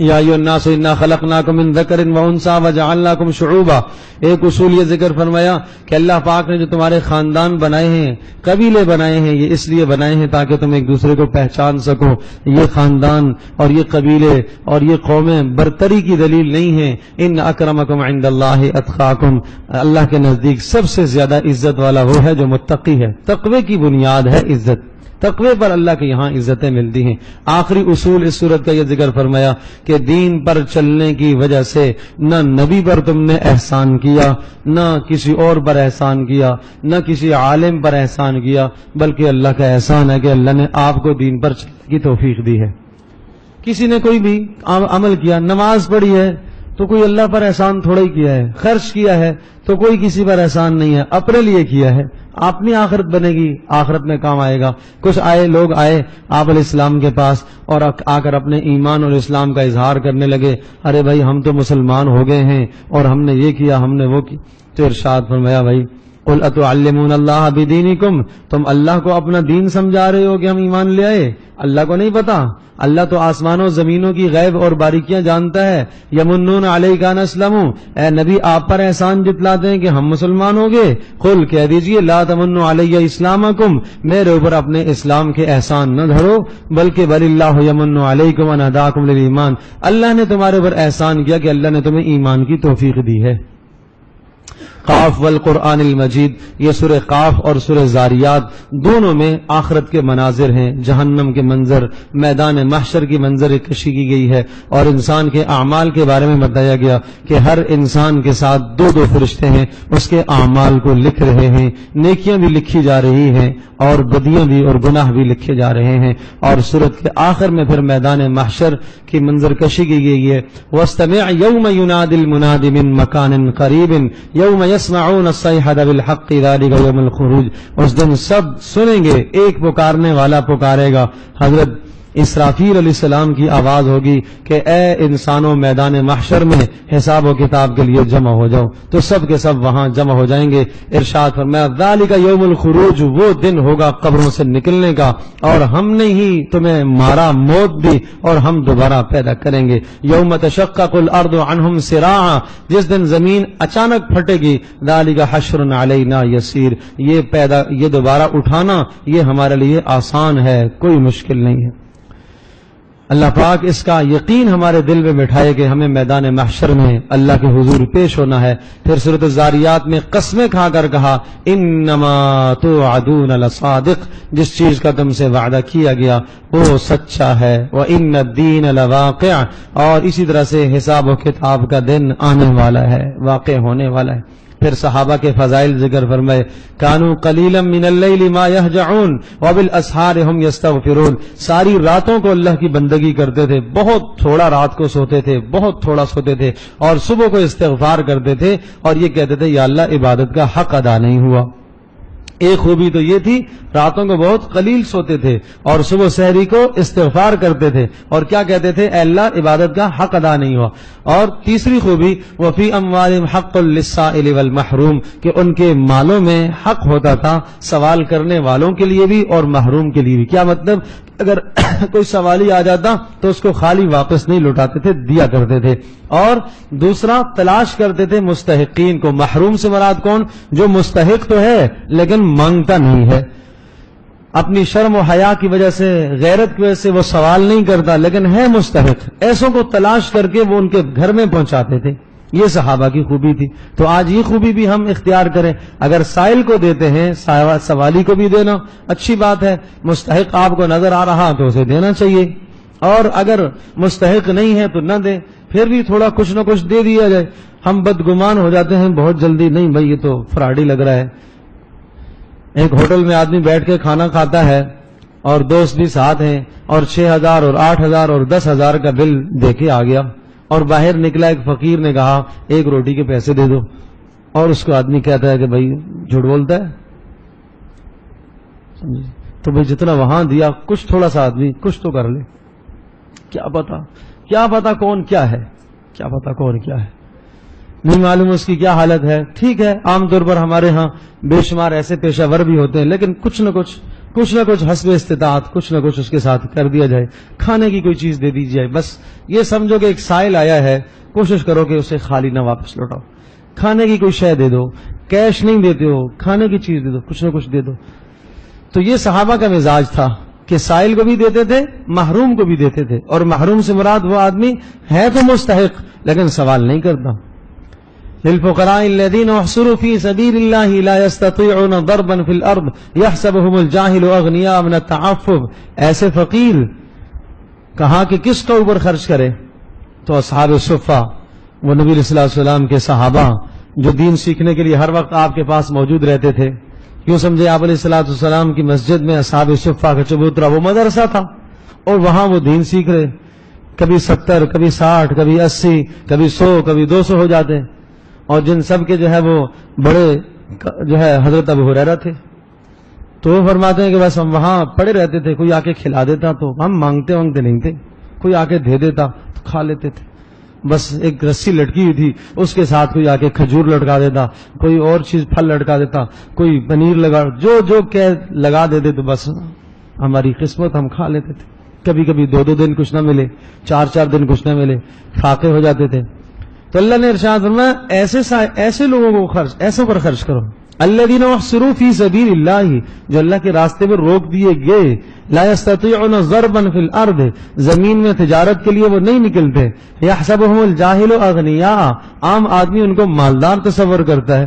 یا ایھا الناس انا خلقناکم من ذکر وانثی وجعلناکم شعوبا، ایک اصول یہ ذکر فرمایا کہ اللہ پاک نے جو تمہارے خاندان بنائے ہیں، قبیلے بنائے ہیں، یہ اس لیے بنائے ہیں تاکہ تم ایک دوسرے کو پہچان سکو۔ یہ خاندان اور یہ قبیلے اور یہ قومیں برتری کی دلیل نہیں ہیں۔ ان اکرمکم عند اللہ اتقاکم، اللہ کے نزدیک سب سے زیادہ عزت والا وہ ہے جو متقی ہے۔ تقوی کی بنیاد ہے عزت، تقوی پر اللہ کے یہاں عزتیں ملتی ہیں۔ آخری اصول اس صورت کا یہ ذکر فرمایا کہ دین پر چلنے کی وجہ سے نہ نبی پر تم نے احسان کیا، نہ کسی اور پر احسان کیا، نہ کسی عالم پر احسان کیا، بلکہ اللہ کا احسان ہے کہ اللہ نے آپ کو دین پر چلنے کی توفیق دی ہے۔ کسی نے کوئی بھی عمل کیا، نماز پڑھی ہے تو کوئی اللہ پر احسان تھوڑا ہی کیا ہے، خرچ کیا ہے تو کوئی کسی پر احسان نہیں ہے، اپنے لیے کیا ہے، اپنی آخرت بنے گی، آخرت میں کام آئے گا۔ کچھ لوگ آئے آپ علیہ السلام کے پاس اور آ کر اپنے ایمان اور اسلام کا اظہار کرنے لگے، ارے بھائی ہم تو مسلمان ہو گئے ہیں اور ہم نے یہ کیا، ہم نے وہ کی۔ تو ارشاد فرمایا بھائی قل اتعلمون اللہ بدینکم، تم اللہ کو اپنا دین سمجھا رہے ہو کہ ہم ایمان لے آئے؟ اللہ کو نہیں پتا؟ اللہ تو آسمانوں زمینوں کی غیب اور باریکیاں جانتا ہے۔ یمنون علیک ان اسلموا، اے نبی آپ پر احسان جتلاتے ہیں کہ ہم مسلمان ہو گئے۔ قل کہہ دیجئے لا تمنوا علی اسلامکم، میرے اوپر اپنے اسلام کے احسان نہ دھرو، بلکہ بل اللہ یمن علیکم ان ہداکم للایمان، اللہ نے تمہارے اوپر احسان کیا کہ اللہ نے تمہیں ایمان کی توفیق دی ہے۔ قاف والقرآن المجید، یہ سورہ قاف اور سورہ زاریات دونوں میں آخرت کے مناظر ہیں، جہنم کے منظر، میدان محشر کی منظر کشی کی گئی ہے، اور انسان کے اعمال کے بارے میں بتایا گیا کہ ہر انسان کے ساتھ دو دو فرشتے ہیں، اس کے اعمال کو لکھ رہے ہیں، نیکیاں بھی لکھی جا رہی ہیں اور بدیاں بھی اور گناہ بھی لکھے جا رہے ہیں۔ اور سورت کے آخر میں پھر میدان محشر کی منظر کشی کی گئی ہے۔ وَاسْتَمِعْ يَوْمَ يُنَادِ الْمُنَادِ مِن مَكَانٍ قَرِيبٍ يَوْمَ يَسْمَعُونَ الصَّيْحَةَ بِالْحَقِّ ذَلِكَ يَوْمُ الْخُرُوجِ، اس دن سب سنیں گے، ایک پکارنے والا پکارے گا، حضرت اسرافیل علیہ السلام کی آواز ہوگی کہ اے انسانوں میدان محشر میں حساب و کتاب کے لیے جمع ہو جاؤ، تو سب کے سب وہاں جمع ہو جائیں گے۔ ارشاد فرمایا ذالک یوم الخروج، وہ دن ہوگا قبروں سے نکلنے کا، اور ہم نے ہی تمہیں مارا، موت دی، اور ہم دوبارہ پیدا کریں گے۔ یوم تشقق الارض عنہم سراعا، جس دن زمین اچانک پھٹے گی، ذالک حشر علینا یسیر، یہ دوبارہ اٹھانا یہ ہمارے لیے آسان ہے، کوئی مشکل نہیں ہے۔ اللہ پاک اس کا یقین ہمارے دل میں بٹھائے کہ ہمیں میدان محشر میں اللہ کے حضور پیش ہونا ہے۔ پھر سورۃ الزاریات میں قسمیں کھا کر کہا انما توعدون لصادق، جس چیز کا تم سے وعدہ کیا گیا وہ سچا ہے، وان الدین لواقع، اور اسی طرح سے حساب و کتاب کا دن آنے والا ہے، واقع ہونے والا ہے۔ پھر صحابہ کے فضائل ذکر فرمائے کانوا قلیلا من اللیل ما یہجعون وبالاسحار ہم یستغفرون، ساری راتوں کو اللہ کی بندگی کرتے تھے، بہت تھوڑا رات کو سوتے تھے، بہت تھوڑا سوتے تھے، اور صبح کو استغفار کرتے تھے، اور یہ کہتے تھے یا اللہ عبادت کا حق ادا نہیں ہوا۔ ایک خوبی تو یہ تھی راتوں کو بہت قلیل سوتے تھے اور صبح سحری کو استغفار کرتے تھے، اور کیا کہتے تھے اے اللہ عبادت کا حق ادا نہیں ہوا۔ اور تیسری خوبی وفی اموالہم حق للسائل والمحروم، کہ ان کے مالوں میں حق ہوتا تھا سوال کرنے والوں کے لیے بھی اور محروم کے لیے بھی۔ کیا مطلب؟ اگر کوئی سوالی آ جاتا تو اس کو خالی واپس نہیں لوٹاتے تھے، دیا کرتے تھے۔ اور دوسرا تلاش کرتے تھے مستحقین کو۔ محروم سے مراد کون؟ جو مستحق تو ہے لیکن مانگتا نہیں ہے، اپنی شرم و حیا کی وجہ سے، غیرت کی وجہ سے وہ سوال نہیں کرتا لیکن ہے مستحق، ایسوں کو تلاش کر کے وہ ان کے گھر میں پہنچاتے تھے۔ یہ صحابہ کی خوبی تھی۔ تو آج یہ خوبی بھی ہم اختیار کریں، اگر سائل کو دیتے ہیں سوالی کو بھی دینا اچھی بات ہے، مستحق آپ کو نظر آ رہا تو اسے دینا چاہیے، اور اگر مستحق نہیں ہے تو نہ دیں، پھر بھی تھوڑا کچھ نہ کچھ دے دیا جائے۔ ہم بدگمان ہو جاتے ہیں بہت جلدی، نہیں بھائی یہ تو فراڈی لگ رہا ہے۔ ایک ہوٹل میں آدمی بیٹھ کے کھانا کھاتا ہے اور دوست بھی ساتھ ہیں، اور 6,000 اور 8,000 اور 10,000 کا بل دے کے آ گیا، اور باہر نکلا ایک فقیر نے کہا ایک روٹی کے پیسے دے دو، اور اس کو آدمی کہتا ہے کہ بھائی جھوٹ بولتا ہے، تو بھائی جتنا وہاں دیا کچھ تھوڑا سا آدمی کچھ تو کر لے، کیا پتا کون کیا ہے، کیا پتا کون کیا ہے، نہیں معلوم اس کی کیا حالت ہے۔ ٹھیک ہے، عام طور پر ہمارے ہاں بے شمار ایسے پیشہ ور بھی ہوتے ہیں، لیکن کچھ نہ کچھ حسب استطاعت کچھ نہ کچھ اس کے ساتھ کر دیا جائے، کھانے کی کوئی چیز دے دی جائے، بس یہ سمجھو کہ ایک سائل آیا ہے، کوشش کرو کہ اسے خالی نہ واپس لوٹاؤ، کھانے کی کوئی شے دے دو، کیش نہیں دیتے ہو کھانے کی چیز دے دو، کچھ نہ کچھ دے دو۔ تو یہ صحابہ کا مزاج تھا کہ سائل کو بھی دیتے تھے، محروم کو بھی دیتے تھے، اور محروم سے مراد وہ آدمی ہے تو مستحق لیکن سوال نہیں کرتا۔ للفقراء الذين احصروا في سبيل الله لا يستطيعون ضربا في الارض يحسبهم الجاهل اغنياء من التعفف، ایسے فقیر کہا کہ کس کے اوپر خرچ کرے؟ تو اصحاب صفہ، وہ نبی صلی اللہ علیہ وسلم کے صحابہ جو دین سیکھنے کے لیے ہر وقت آپ کے پاس موجود رہتے تھے۔ یوں سمجھے آپ علیہ الصلوۃ والسلام کی مسجد میں اصحاب صفہ کا چبوترا وہ مدرسہ تھا، اور وہاں وہ دین سیکھ رہے، کبھی 70 کبھی 60 کبھی 80 کبھی 100 کبھی 200 ہو جاتے، اور جن سب کے جو ہے وہ بڑے جو ہے حضرت ابو ہریرہ تھے۔ تو وہ فرماتے ہیں کہ بس ہم وہاں پڑے رہتے تھے، کوئی آ کے کھلا دیتا تو ہم مانگتے نہیں تھے، کوئی آ کے دے دیتا تو کھا لیتے تھے، بس ایک رسی لٹکی ہوئی تھی، اس کے ساتھ کوئی آ کے کھجور لٹکا دیتا، کوئی اور چیز پھل لٹکا دیتا، کوئی پنیر لگا، جو لگا دیتے تو بس ہماری قسمت، ہم کھا لیتے تھے. کبھی کبھی 2 دن کچھ نہ ملے، 4 دن کچھ نہ ملے، فاقے ہو جاتے تھے. تو اللہ نے ارشاد فرمایا ایسے لوگوں کو ایسوں پر خرچ کرو. الذین احصروا فی سبیل اللہ، جو اللہ کے راستے میں روک دیے گئے. لا یستطیعون ضربا فی الارض، زمین میں تجارت کے لیے وہ نہیں نکلتے. یحسبهم الجاہل اغنیاء، عام آدمی ان کو مالدار تصور کرتا ہے.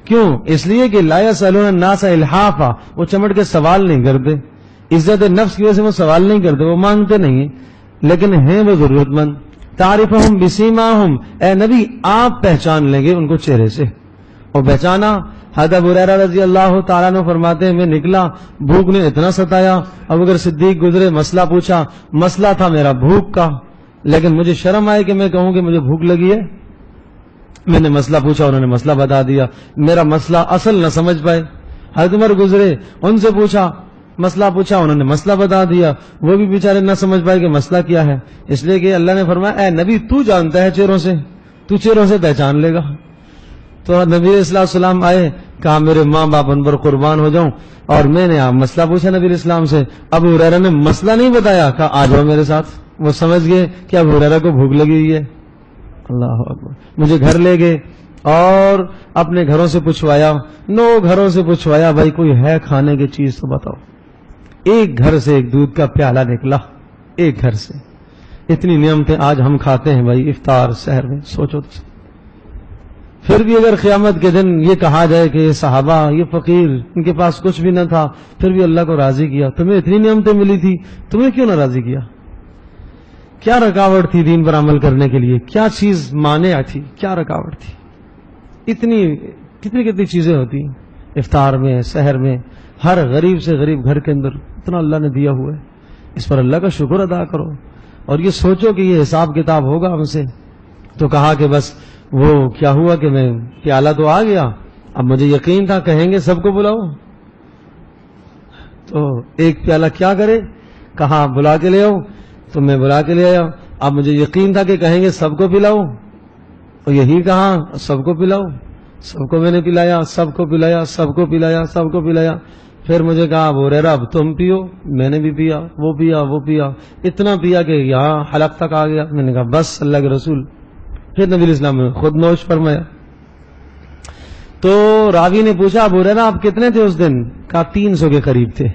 کیوں؟ اس لیے کہ لا یسألون الناس الحافا، وہ چمٹ کے سوال نہیں کرتے، عزت نفس کی وجہ سے وہ سوال نہیں کرتے، وہ مانگتے نہیں ہیں، لیکن ہیں وہ ضرورت مند. تعرفهم بسیماہم، اے نبی آپ پہچان لیں گے ان کو چہرے سے. اور پہچانا، حضرت ابو ہریرہ رضی اللہ تعالیٰ عنہ فرماتے ہیں میں نکلا، بھوک نے اتنا ستایا، ابوبکر صدیق گزرے، مسئلہ پوچھا، مسئلہ تھا میرا بھوک کا، لیکن مجھے شرم آئی کہ میں کہوں کہ مجھے بھوک لگی ہے. میں نے مسئلہ پوچھا، انہوں نے مسئلہ بتا دیا، میرا مسئلہ اصل نہ سمجھ پائے. حضرت عمر گزرے، ان سے پوچھا، مسئلہ پوچھا، انہوں نے مسئلہ بتا دیا، وہ بھی بیچارے نہ سمجھ پائے کہ مسئلہ کیا ہے. اس لیے کہ اللہ نے فرمایا اے نبی تو جانتا ہے چہروں سے، تو چہروں سے پہچان لے گا. تو نبی علیہ السلام آئے، کہا میرے ماں باپ ان پر قربان ہو جاؤں، اور میں نے مسئلہ پوچھا نبی علیہ السلام سے. ابو ہریرہ نے مسئلہ نہیں بتایا، کہا آ جاؤ میرے ساتھ. وہ سمجھ گئے کہ ابو ہریرہ کو بھوک لگی ہوئی ہے. اللہ اکبر. مجھے گھر لے گئے اور اپنے گھروں سے پوچھوایا، 9 گھروں سے پوچھوایا بھائی کوئی ہے کھانے کی چیز تو بتاؤ. ایک گھر سے ایک دودھ کا پیالہ نکلا، ایک گھر سے. اتنی نعمتیں آج ہم کھاتے ہیں بھائی افطار سحر میں، سوچو تو. پھر بھی اگر قیامت کے دن یہ کہا جائے کہ یہ صحابہ، یہ فقیر، ان کے پاس کچھ بھی نہ تھا، پھر بھی اللہ کو راضی کیا. تمہیں اتنی نعمتیں ملی تھی، تمہیں کیوں نہ راضی کیا؟ کیا رکاوٹ تھی دین پر عمل کرنے کے لیے؟ کیا چیز مانع تھی؟ کیا رکاوٹ تھی؟ کتنی چیزیں ہوتی افطار میں، سحر میں. ہر غریب سے غریب گھر کے اندر اتنا اللہ نے دیا ہوا ہے. اس پر اللہ کا شکر ادا کرو اور یہ سوچو کہ یہ حساب کتاب ہوگا ہم سے. تو کہا کہ بس وہ کیا ہوا کہ میں پیالہ تو آ گیا، اب مجھے یقین تھا کہیں گے سب کو بلاؤ، تو ایک پیالہ کیا کرے، کہا بلا کے لے آؤ. تو میں بلا کے لے آیا. اب مجھے یقین تھا کہ کہیں گے سب کو پلاؤ، اور یہی کہا سب کو پلاؤ. سب کو میں نے پلایا، سب کو پلایا، سب کو پلایا، سب کو پلایا. پھر مجھے کہا ابو ہریرہ اب تم پیو. میں نے بھی پیا، وہ پیا، وہ پیا، اتنا پیا کہ یہاں حلق تک آ گیا. میں نے کہا بس اللہ کے رسول. پھر نبی اسلام نے خود نوش فرمایا. تو راوی نے پوچھا ابو ہریرہ آپ کتنے تھے اس دن؟ کہا 300 کے قریب تھے.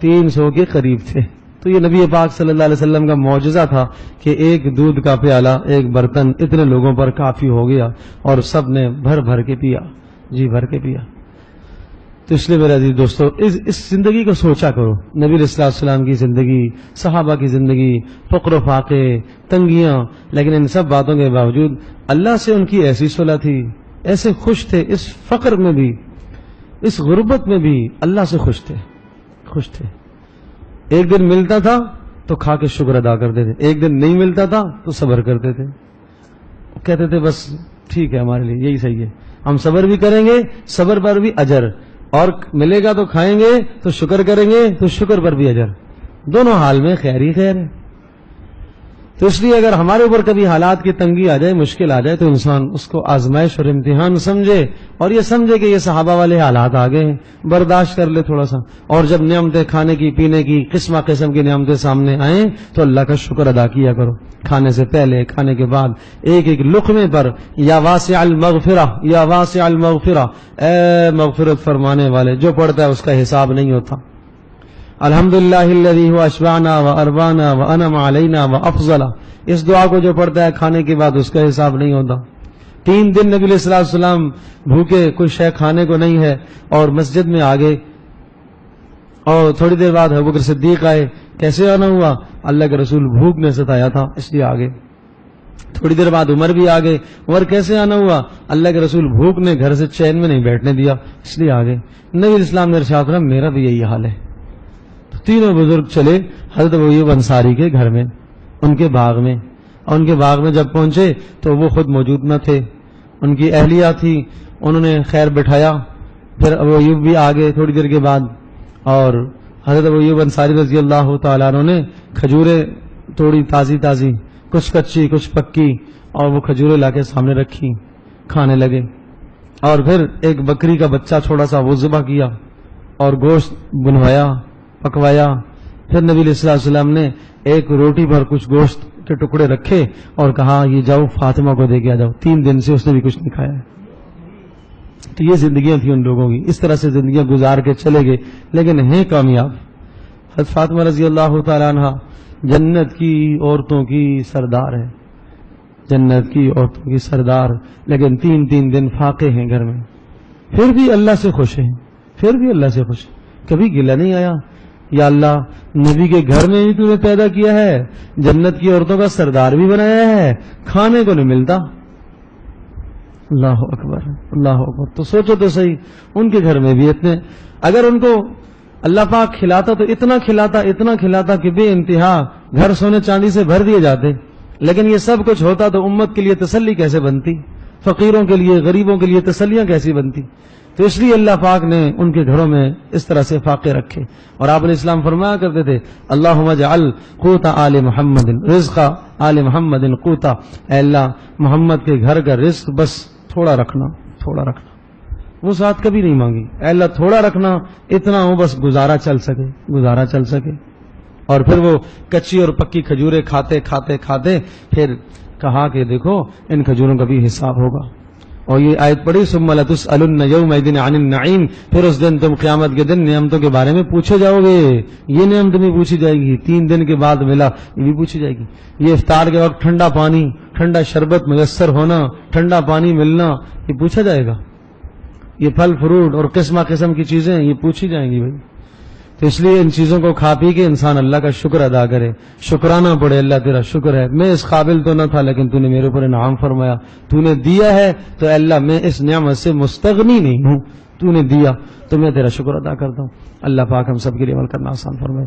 300 کے قریب تھے. تو یہ نبی پاک صلی اللہ علیہ وسلم کا معجزہ تھا کہ ایک دودھ کا پیالہ، ایک برتن اتنے لوگوں پر کافی ہو گیا اور سب نے بھر بھر کے پیا، جی بھر کے پیا. تو اس لیے میرے عزیز دوستو اس زندگی کو سوچا کرو. نبی علیہ السلام کی زندگی، صحابہ کی زندگی، فقر و فاقے، تنگیاں، لیکن ان سب باتوں کے باوجود اللہ سے ان کی ایسی صلح تھی، ایسے خوش تھے، اس فقر میں بھی، اس غربت میں بھی اللہ سے خوش تھے. ایک دن ملتا تھا تو کھا کے شکر ادا کرتے تھے، ایک دن نہیں ملتا تھا تو صبر کرتے تھے. کہتے تھے بس ٹھیک ہے ہمارے لیے یہی صحیح ہے، ہم صبر بھی کریں گے، صبر پر بھی اجر، اور ملے گا تو کھائیں گے، تو شکر کریں گے تو شکر پر بھی اجر. دونوں حال میں خیر ہی خیر ہے. تو اس لیے اگر ہمارے اوپر کبھی حالات کی تنگی آ جائے، مشکل آ جائے، تو انسان اس کو آزمائش اور امتحان سمجھے اور یہ سمجھے کہ یہ صحابہ والے حالات آ گئے ہیں، برداشت کر لے تھوڑا سا. اور جب نعمتیں کھانے کی، پینے کی، قسم قسم کی نعمتیں سامنے آئیں تو اللہ کا شکر ادا کیا کرو. کھانے سے پہلے، کھانے کے بعد، ایک ایک لقمے پر یا واسع المغفرہ، یا واسع المغفرہ، اے مغفرت فرمانے والے. جو پڑھتا ہے اس کا حساب نہیں ہوتا. الحمدللہ الذی هو اشبعنا واروانا وانعم علینا وافضل، اس دعا کو جو پڑھتا ہے کھانے کے بعد اس کا حساب نہیں ہوتا. 3 دن نبی علیہ السلام بھوکے، کوئی شے کھانے کو نہیں ہے، اور مسجد میں آگے، اور تھوڑی دیر بعد ابوبکر صدیق آئے. کیسے آنا ہوا؟ اللہ کے رسول بھوک نے ستایا تھا اس لیے آگے. تھوڑی دیر بعد عمر بھی آگے. عمر کیسے آنا ہوا؟ اللہ کے رسول بھوک نے گھر سے چین میں نہیں بیٹھنے دیا اس لیے آگے. نبی اسلام نے ارشاد فرمایا میرا بھی یہی حال ہے. تینوں بزرگ چلے حضرت ابو ایوب انصاری کے گھر میں، ان کے باغ میں. اور ان کے باغ میں جب پہنچے تو وہ خود موجود نہ تھے، ان کی اہلیہ تھی. انہوں نے خیر بٹھایا. پھر ابو ایوب بھی آگے تھوڑی دیر کے بعد، اور حضرت ابو ایوب انصاری رضی اللہ تعالیٰ عنہ نے کھجوریں توڑی تازی تازی، کچھ کچی کچھ پکی، اور وہ کھجوریں لا کے سامنے رکھی، کھانے لگے۔ اور پھر ایک بکری کا بچہ چھوٹا سا وہ ذبح کیا اور گوشت بنوایا، پکوایا۔ پھر نبی علیہ الصلوۃ والسلام نے ایک روٹی پر کچھ گوشت کے ٹکڑے رکھے اور کہا یہ جاؤ فاطمہ کو دے کے آ جاؤ۔ 3 دن سے اس نے بھی کچھ نہیں کھایا ہے۔ تو یہ زندگیاں تھیں ان لوگوں کی، اس طرح سے زندگیاں گزار کے چلے گئے، لیکن ہیں کامیاب۔ حضرت فاطمہ رضی اللہ تعالیٰ عنہ جنت کی عورتوں کی سردار ہے، جنت کی عورتوں کی سردار، لیکن 3 دن فاقے ہیں گھر میں، پھر بھی اللہ سے خوش ہیں، پھر بھی اللہ سے خوش ہیں، کبھی گلہ نہیں آیا۔ یا اللہ، نبی کے گھر میں ہی تو نے پیدا کیا ہے، جنت کی عورتوں کا سردار بھی بنایا ہے، کھانے کو نہیں ملتا۔ اللہ اکبر، اللہ اکبر۔ تو سوچو تو صحیح، ان کے گھر میں بھی اتنے، اگر ان کو اللہ پاک کھلاتا تو اتنا کھلاتا کہ بے انتہا گھر سونے چاندی سے بھر دیے جاتے، لیکن یہ سب کچھ ہوتا تو امت کے لیے تسلی کیسے بنتی، فقیروں کے لیے، غریبوں کے لیے تسلیاں کیسی بنتی۔ تو اس لیے اللہ پاک نے ان کے گھروں میں اس طرح سے فاقے رکھے، اور آپ علیہ السلام فرمایا کرتے تھے اللہم اجعل قوت آل محمد رزق آل محمد قوتا، اے اللہ محمد کے گھر کا رزق بس تھوڑا رکھنا، تھوڑا رکھنا، وہ ساتھ کبھی نہیں مانگی، اے اللہ تھوڑا رکھنا، اتنا ہو بس گزارا چل سکے، گزارا چل سکے۔ اور پھر وہ کچی اور پکی کھجوریں کھاتے کھاتے کھاتے پھر کہا کہ دیکھو ان کھجوروں کا بھی حساب ہوگا، اور یہ آیت پڑھی ثم لتسألن یومئذ عن النعیم، پھر اس دن تم قیامت کے دن نعمتوں کے بارے میں پوچھے جاؤ گے، یہ نعمت بھی پوچھی جائے گی، 3 دن کے بعد ملا یہ بھی پوچھی جائے گی، یہ افطار کے وقت ٹھنڈا پانی، ٹھنڈا شربت میسر ہونا، ٹھنڈا پانی ملنا، یہ پوچھا جائے گا، یہ پھل فروٹ اور قسم قسم کی چیزیں یہ پوچھی جائیں گی بھائی۔ تو اس لیے ان چیزوں کو کھا پی کے انسان اللہ کا شکر ادا کرے، شکرانہ پڑے، اللہ تیرا شکر ہے، میں اس قابل تو نہ تھا لیکن تو نے میرے اوپر انعام فرمایا، تو نے دیا ہے، تو اے اللہ میں اس نعمت سے مستغنی نہیں ہوں، تو نے دیا تو میں تیرا شکر ادا کرتا ہوں۔ اللہ پاک ہم سب کے لیے عمل کرنا آسان فرمائے۔